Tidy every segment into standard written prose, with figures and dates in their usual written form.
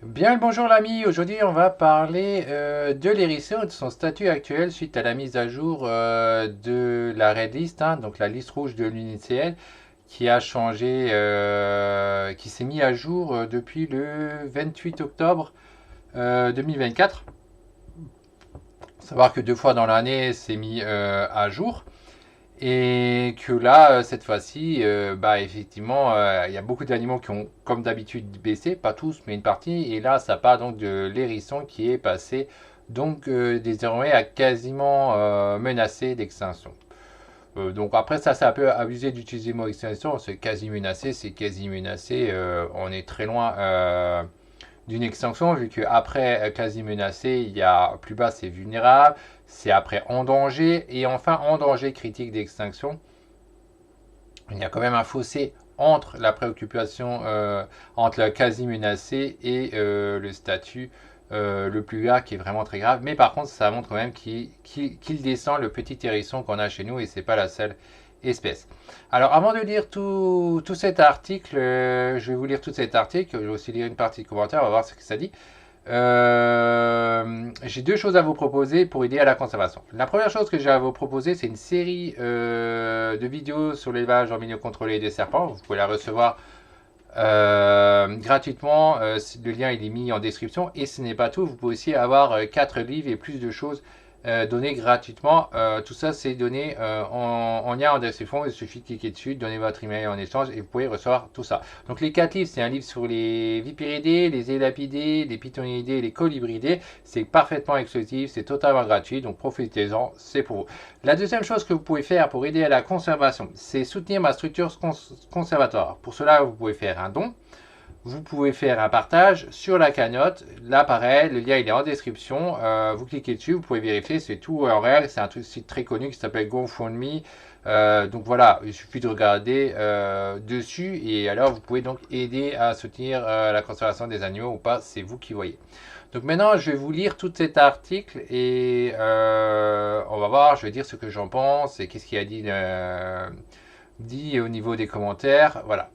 Bien le bonjour l'ami, aujourd'hui on va parler de l'hérisson et de son statut actuel suite à la mise à jour de la Red List, hein, donc la liste rouge de l'UNICL qui a changé, qui s'est mis à jour depuis le 28 octobre 2024. Faut savoir que deux fois dans l'année c'est mis à jour. Et que là, cette fois-ci, effectivement, il y a beaucoup d'animaux qui ont, comme d'habitude, baissé, pas tous, mais une partie. Et là, ça part donc de l'hérisson qui est passé donc désormais à quasiment menacé d'extinction. Donc après ça, c'est un peu abusé d'utiliser le mot extinction. C'est quasi menacé, c'est quasi menacé. On est très loin d'une extinction, vu qu'après quasi menacé, il y a plus bas, c'est vulnérable, c'est après en danger, et enfin en danger critique d'extinction. Il y a quand même un fossé entre la préoccupation, entre le quasi menacé et le statut le plus grave qui est vraiment très grave. Mais par contre, ça montre quand même qu'il descend le petit hérisson qu'on a chez nous et c'est pas la seule espèce. Alors, avant de lire tout cet article, je vais vous lire tout cet article. Je vais aussi lire une partie de commentaire. On va voir ce que ça dit. J'ai deux choses à vous proposer pour aider à la conservation. La première chose que j'ai à vous proposer, c'est une série de vidéos sur l'élevage en milieu contrôlé des serpents. Vous pouvez la recevoir gratuitement. Le lien il est mis en description. Et ce n'est pas tout. Vous pouvez aussi avoir 4 livres et plus de choses données gratuitement. Tout ça, c'est donné en lien en description. Il suffit de cliquer dessus, de donner votre email en échange et vous pouvez recevoir tout ça. Donc les 4 livres, c'est un livre sur les vipiridés, les élapidés, les pythonidés, les colibridés. C'est parfaitement exclusif, c'est totalement gratuit. Donc profitez-en, c'est pour vous. La deuxième chose que vous pouvez faire pour aider à la conservation, c'est soutenir ma structure conservatoire. Pour cela, vous pouvez faire un don. Vous pouvez faire un partage sur la cagnotte. Là, pareil, le lien il est en description. Vous cliquez dessus, vous pouvez vérifier, c'est tout en réel. C'est un site très connu qui s'appelle GoFundMe. Donc voilà, il suffit de regarder dessus et alors vous pouvez donc aider à soutenir la conservation des animaux ou pas, c'est vous qui voyez. Donc maintenant, je vais vous lire tout cet article et on va voir, je vais dire ce que j'en pense et qu'est-ce qu'il a dit au niveau des commentaires. Voilà,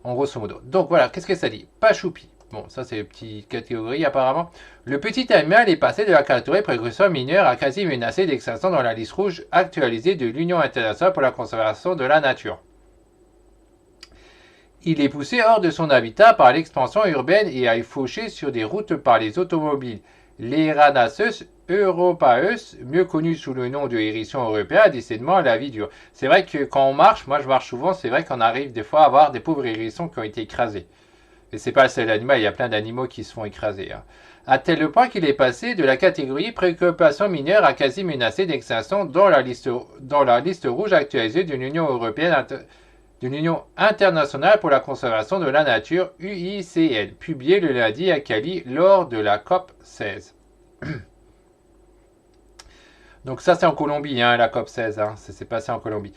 en grosso modo. Donc voilà, qu'est-ce que ça dit? Pas choupi. Bon, ça c'est une petite catégorie apparemment. Le petit animal est passé de la catégorie précaution mineure à quasi menacé d'extinction dans la liste rouge actualisée de l'Union internationale pour la conservation de la nature. Il est poussé hors de son habitat par l'expansion urbaine et est fauché sur des routes par les automobiles. L'Eranaceus europaeus, mieux connu sous le nom de hérisson européen, a décidément la vie dure. C'est vrai que quand on marche, moi je marche souvent, c'est vrai qu'on arrive des fois à voir des pauvres hérissons qui ont été écrasés. Et c'est pas le seul animal, il y a plein d'animaux qui se font écraser. Hein. À tel point qu'il est passé de la catégorie préoccupation mineure à quasi menacé d'extinction dans la liste rouge actualisée de l'Union européenne de l'Union internationale pour la conservation de la nature, UICN, publiée le lundi à Cali lors de la COP 16. Donc ça c'est en Colombie, hein, la COP 16, hein, ça s'est passé en Colombie.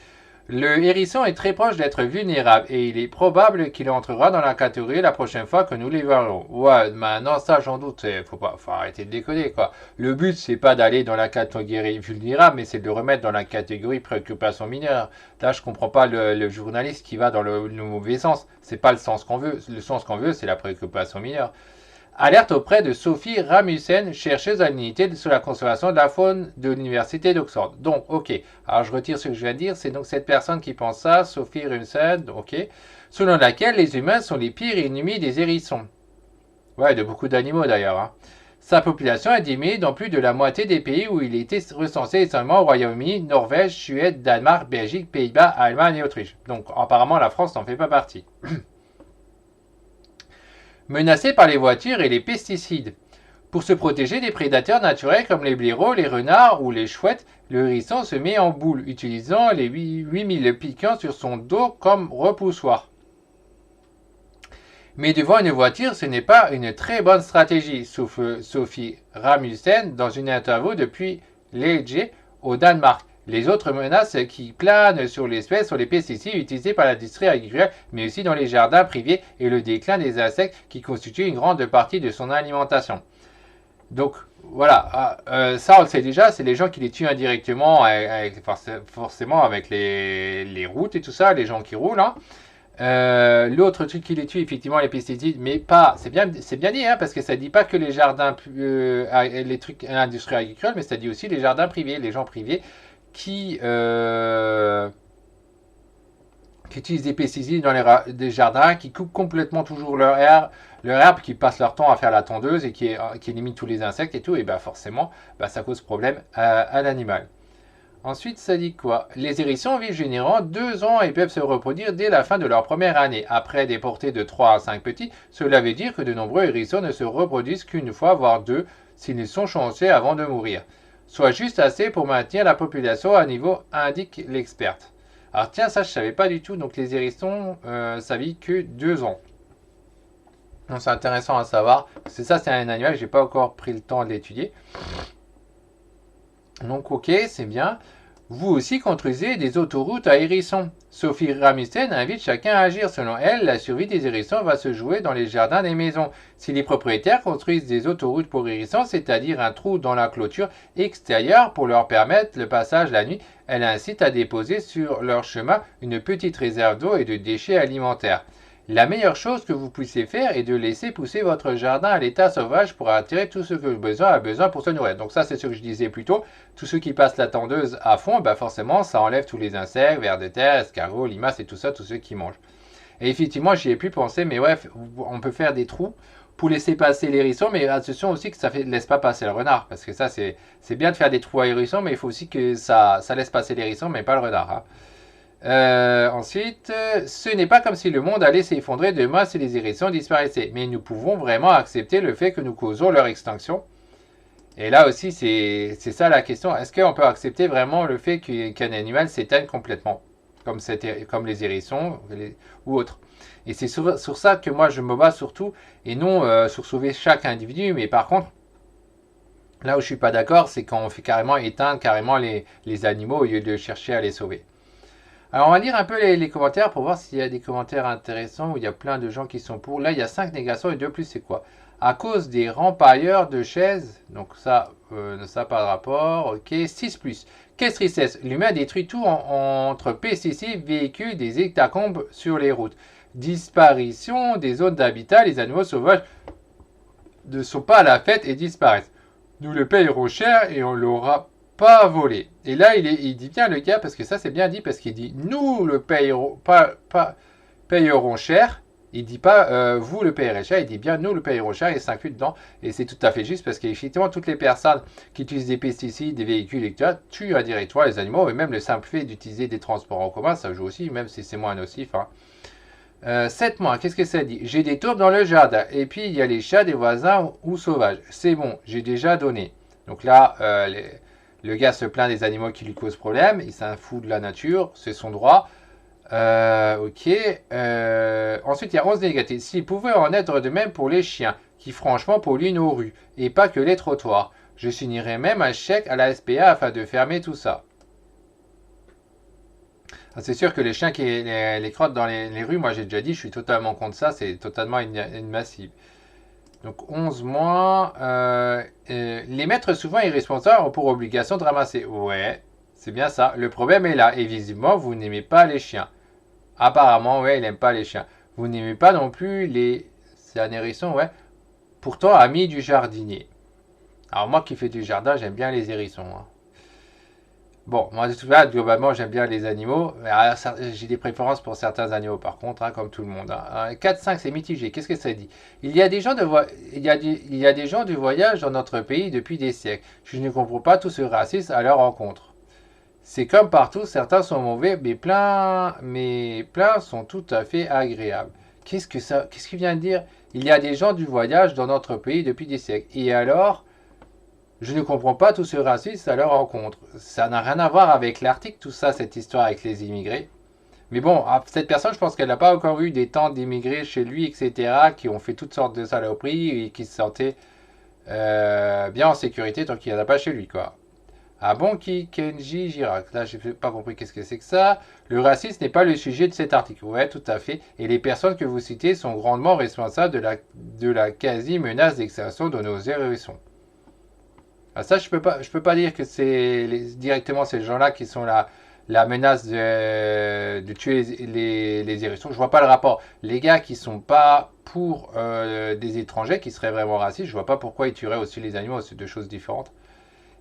Le hérisson est très proche d'être vulnérable et il est probable qu'il entrera dans la catégorie la prochaine fois que nous les verrons. Ouais, maintenant ça j'en doute, faut arrêter de déconner quoi. Le but c'est pas d'aller dans la catégorie vulnérable, mais c'est de le remettre dans la catégorie préoccupation mineure. Là je comprends pas le journaliste qui va dans le mauvais sens. C'est pas le sens qu'on veut. Le sens qu'on veut c'est la préoccupation mineure. Alerte auprès de Sophie Ramussen, chercheuse à l'unité sur la conservation de la faune de l'université d'Oxford. Donc, ok. Alors, je retire ce que je viens de dire. C'est donc cette personne qui pense ça, Sophie Ramussen, ok. Selon laquelle les humains sont les pires ennemis des hérissons. Ouais, de beaucoup d'animaux d'ailleurs. Hein. Sa population a diminué dans plus de la moitié des pays où il était recensé essentiellement au Royaume-Uni, Norvège, Suède, Danemark, Belgique, Pays-Bas, Allemagne et Autriche. Donc, apparemment, la France n'en fait pas partie. Menacé par les voitures et les pesticides. Pour se protéger des prédateurs naturels comme les blaireaux, les renards ou les chouettes, le hérisson se met en boule, utilisant les 8000 piquants sur son dos comme repoussoir. Mais devant une voiture, ce n'est pas une très bonne stratégie, sauf Sophie Ramussen dans une interview depuis Liège au Danemark. Les autres menaces qui planent sur l'espèce sont les pesticides utilisés par l'industrie agricole, mais aussi dans les jardins privés et le déclin des insectes qui constituent une grande partie de son alimentation. Donc voilà, ça on le sait déjà, c'est les gens qui les tuent indirectement, forcément avec les routes et tout ça, les gens qui roulent. Hein. L'autre truc qui les tue, effectivement, les pesticides, mais pas. C'est bien dit, hein, parce que ça dit pas que les jardins, les trucs l'industrie agricole, mais ça dit aussi les jardins privés, les gens privés qui, qui utilisent des pesticides dans des jardins, qui coupent complètement toujours leur herbe, qui passent leur temps à faire la tondeuse et qui éliminent tous les insectes et tout, et ben forcément, ben, ça cause problème à l'animal. Ensuite, ça dit quoi? Les hérissons vivent généralement 2 ans et peuvent se reproduire dès la fin de leur première année. Après des portées de 3 à 5 petits, cela veut dire que de nombreux hérissons ne se reproduisent qu'une fois, voire deux, s'ils sont chanceux avant de mourir. Soit juste assez pour maintenir la population à niveau, indique l'experte. Alors tiens, ça je savais pas du tout, donc les hérissons, ça vit que 2 ans. Donc c'est intéressant à savoir. C'est un animal que j'ai pas encore pris le temps de l'étudier. Donc ok, c'est bien. Vous aussi construisez des autoroutes à hérissons. Sophie Ramisten invite chacun à agir. Selon elle, la survie des hérissons va se jouer dans les jardins des maisons. Si les propriétaires construisent des autoroutes pour hérissons, c'est-à-dire un trou dans la clôture extérieure pour leur permettre le passage la nuit, elle incite à déposer sur leur chemin une petite réserve d'eau et de déchets alimentaires. La meilleure chose que vous puissiez faire est de laisser pousser votre jardin à l'état sauvage pour attirer tout ce que le besoin a besoin pour se nourrir. Donc ça, c'est ce que je disais plus tôt. Tous ceux qui passent la tondeuse à fond, ben forcément, ça enlève tous les insectes, vers de terre, escargots, limaces et tout ça, tous ceux qui mangent. Et effectivement, j'y ai pu penser, mais ouais, on peut faire des trous pour laisser passer les hérissons, mais attention aussi que ça ne laisse pas passer le renard. Parce que ça, c'est bien de faire des trous à hérissons, mais il faut aussi que ça laisse passer les hérissons, mais pas le renard. Hein. Ensuite, ce n'est pas comme si le monde allait s'effondrer demain si les hérissons disparaissaient, mais nous pouvons vraiment accepter le fait que nous causons leur extinction. Et là aussi, c'est ça la question. Est-ce qu'on peut accepter vraiment le fait qu'un animal s'éteigne complètement, comme les hérissons ou autres? Et c'est sur ça que moi je me bats surtout, et non sur sauver chaque individu, mais par contre, là où je suis pas d'accord, c'est quand on fait carrément éteindre carrément les animaux au lieu de chercher à les sauver. Alors on va lire un peu les commentaires pour voir s'il y a des commentaires intéressants où il y a plein de gens qui sont pour. Là il y a 5 négations et 2 plus c'est quoi? À cause des rempailleurs de chaises, donc ça n'a pas de rapport, ok. 6 plus. Quelle tristesse, l'humain détruit tout entre pesticides, véhicules, des hécatombe sur les routes. Disparition des zones d'habitat, les animaux sauvages ne sont pas à la fête et disparaissent. Nous le payerons cher et on l'aura pas volé. Et là, il dit bien le gars, parce que ça c'est bien dit, parce qu'il dit nous le payerons cher. Il dit pas vous le payerez cher, il dit bien nous le payerons cher et s'inclut dedans. Et c'est tout à fait juste parce qu'effectivement, toutes les personnes qui utilisent des pesticides, des véhicules, etc., tuent indirectement les animaux. Et même le simple fait d'utiliser des transports en commun, ça joue aussi, même si c'est moins nocif. Hein. 7 mois, qu'est-ce que ça dit? J'ai des taupes dans le jardin. Et puis il y a les chats des voisins ou sauvages. C'est bon, j'ai déjà donné. Donc là, le gars se plaint des animaux qui lui causent problème. Il s'en fout de la nature, c'est son droit. Ok. Ensuite, il y a 11 négatifs. S'il pouvait en être de même pour les chiens, qui franchement polluent nos rues, et pas que les trottoirs. Je signerais même un chèque à la SPA afin de fermer tout ça. Ah, c'est sûr que les chiens qui les crottent dans les rues, moi j'ai déjà dit, je suis totalement contre ça, c'est totalement massive. Donc 11 mois. Les maîtres souvent irresponsables ont pour obligation de ramasser. Ouais, c'est bien ça. Le problème est là. Et visiblement, vous n'aimez pas les chiens. Apparemment, ouais, il n'aime pas les chiens. Vous n'aimez pas non plus les... C'est un hérisson, ouais. Pourtant, ami du jardinier. Alors moi qui fais du jardin, j'aime bien les hérissons. Hein. Bon, moi de toute façon, globalement, j'aime bien les animaux. J'ai des préférences pour certains animaux, par contre, hein, comme tout le monde. Hein. 4-5, c'est mitigé. Qu'est-ce que ça dit? Il y a des gens il y a des gens du voyage dans notre pays depuis des siècles. Je ne comprends pas tout ce racisme à leur rencontre. C'est comme partout, certains sont mauvais, mais plein sont tout à fait agréables. Qu'est-ce qu'il vient de dire? Il y a des gens du voyage dans notre pays depuis des siècles. Et alors, je ne comprends pas tout ce racisme à leur rencontre. Ça n'a rien à voir avec l'Arctique, tout ça, cette histoire avec les immigrés. Mais bon, cette personne, je pense qu'elle n'a pas encore eu des temps d'immigrés chez lui, etc., qui ont fait toutes sortes de saloperies et qui se sentaient bien en sécurité tant qu'il n'y en a pas chez lui, quoi. Ah bon, Kenji Girac. Là, j'ai pas compris qu'est-ce que c'est que ça. Le racisme n'est pas le sujet de cet article. Ouais, tout à fait. Et les personnes que vous citez sont grandement responsables de la quasi-menace d'extinction de nos hérissons. Ah, ça, je peux pas dire que c'est directement ces gens-là qui sont la menace de tuer les hérissons. Je vois pas le rapport. Les gars qui sont pas pour des étrangers, qui seraient vraiment racistes, je vois pas pourquoi ils tueraient aussi les animaux, c'est deux choses différentes.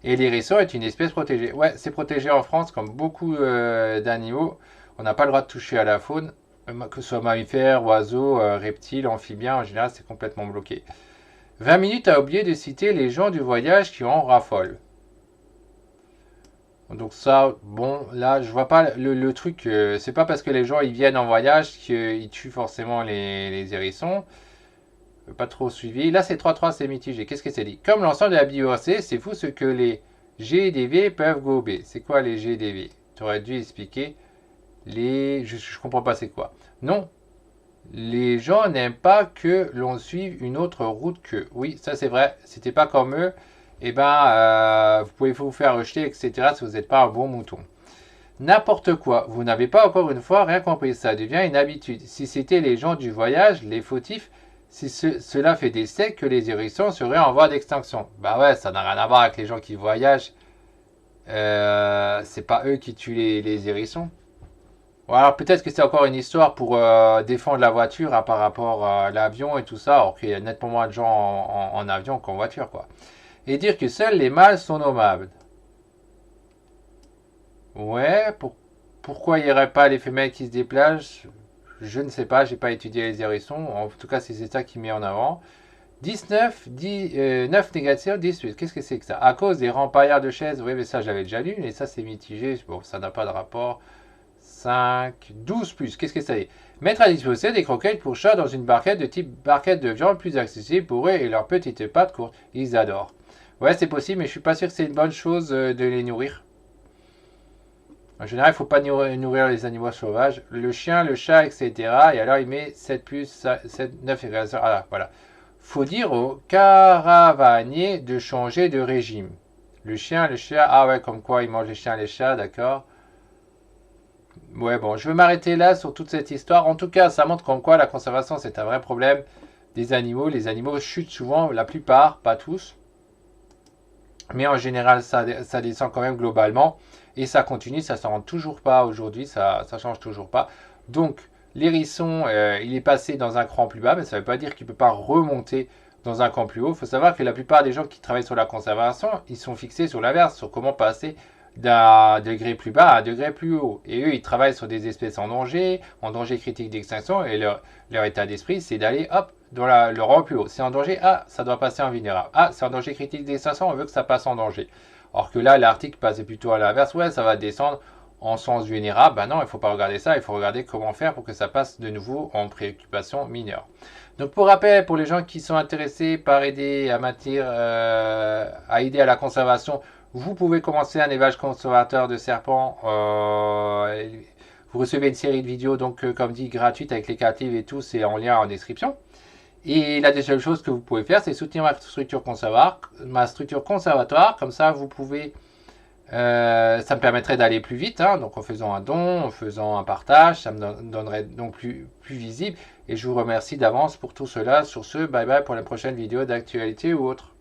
Et l'hérisson est une espèce protégée. Ouais, c'est protégé en France comme beaucoup d'animaux. On n'a pas le droit de toucher à la faune, que ce soit mammifères, oiseaux, reptiles, amphibiens, en général c'est complètement bloqué. 20 minutes à oublier de citer les gens du voyage qui en raffolent. Donc ça, bon, là, je vois pas le truc. C'est pas parce que les gens ils viennent en voyage qu'ils tuent forcément les hérissons. Pas trop suivi. Là, c'est 3-3, c'est mitigé. Qu'est-ce que c'est dit? Comme l'ensemble de la biodiversité, c'est fou ce que les G et des V peuvent gober. C'est quoi les G et des V? Tu aurais dû expliquer les... Je comprends pas c'est quoi. Non, les gens n'aiment pas que l'on suive une autre route qu'eux. Oui, ça c'est vrai. C'était pas comme eux, eh ben, vous pouvez vous faire rejeter, etc. si vous n'êtes pas un bon mouton. N'importe quoi. Vous n'avez pas encore une fois rien compris. Ça devient une habitude. Si c'était les gens du voyage, les fautifs, si cela fait des siècles que les hérissons seraient en voie d'extinction. Bah ouais, ça n'a rien à voir avec les gens qui voyagent. C'est pas eux qui tuent les hérissons. Ou alors peut-être que c'est encore une histoire pour défendre la voiture par rapport à l'avion et tout ça, alors qu'il y a nettement moins de gens en avion qu'en voiture, quoi. Et dire que seuls les mâles sont nomades. Ouais, pourquoi il n'y aurait pas les femelles qui se déplacent? Je ne sais pas, j'ai pas étudié les hérissons. En tout cas, c'est ça qui met en avant. 19, 9 négatifs, 18. Qu'est-ce que c'est que ça? À cause des rempaillards de chaises. Oui, mais ça, j'avais déjà lu. Mais ça, c'est mitigé. Bon, ça n'a pas de rapport. 5, 12 plus. Qu'est-ce que ça est? Mettre à disposition des croquettes pour chats dans une barquette de type barquette de viande plus accessible pour eux et leurs petites pattes courtes. Ils adorent. Ouais, c'est possible, mais je suis pas sûr que c'est une bonne chose de les nourrir. En général, il ne faut pas nourrir les animaux sauvages. Le chien, le chat, etc. Et alors, il met 7 plus 7, 9 égale 0. Ah, voilà. Faut dire aux caravaniers de changer de régime. Le chien, le chat. Ah ouais, comme quoi ils mangent les chiens, les chats, d'accord. Ouais, bon, je vais m'arrêter là sur toute cette histoire. En tout cas, ça montre comme quoi la conservation, c'est un vrai problème des animaux. Les animaux chutent souvent, la plupart, pas tous. Mais en général, ça descend quand même globalement. Et ça continue, ça ne s'en rend toujours pas aujourd'hui, ça ne change toujours pas. Donc, l'hérisson, il est passé dans un cran plus bas, mais ça ne veut pas dire qu'il ne peut pas remonter dans un cran plus haut. Il faut savoir que la plupart des gens qui travaillent sur la conservation, ils sont fixés sur l'inverse, sur comment passer d'un degré plus bas à un degré plus haut. Et eux, ils travaillent sur des espèces en danger critique d'extinction, et leur état d'esprit, c'est d'aller, hop, dans le rang plus haut. C'est en danger, ah, ça doit passer en vulnérable. Ah, c'est en danger critique d'extinction, on veut que ça passe en danger. Or que là, l'article passait plutôt à l'inverse, ouais, ça va descendre en sens vulnérable. Ben non, il ne faut pas regarder ça, il faut regarder comment faire pour que ça passe de nouveau en préoccupation mineure. Donc pour rappel, pour les gens qui sont intéressés par aider à maintenir, à aider à la conservation, vous pouvez commencer un élevage conservateur de serpents. Vous recevez une série de vidéos, donc comme dit, gratuites avec les captives et tout, c'est en lien en description. Et la deuxième chose que vous pouvez faire, c'est soutenir ma structure conservatoire. Comme ça, vous pouvez, ça me permettrait d'aller plus vite, hein, donc en faisant un don, en faisant un partage, ça me donnerait donc plus visible. Et je vous remercie d'avance pour tout cela. Sur ce, bye bye pour la prochaine vidéo d'actualité ou autre.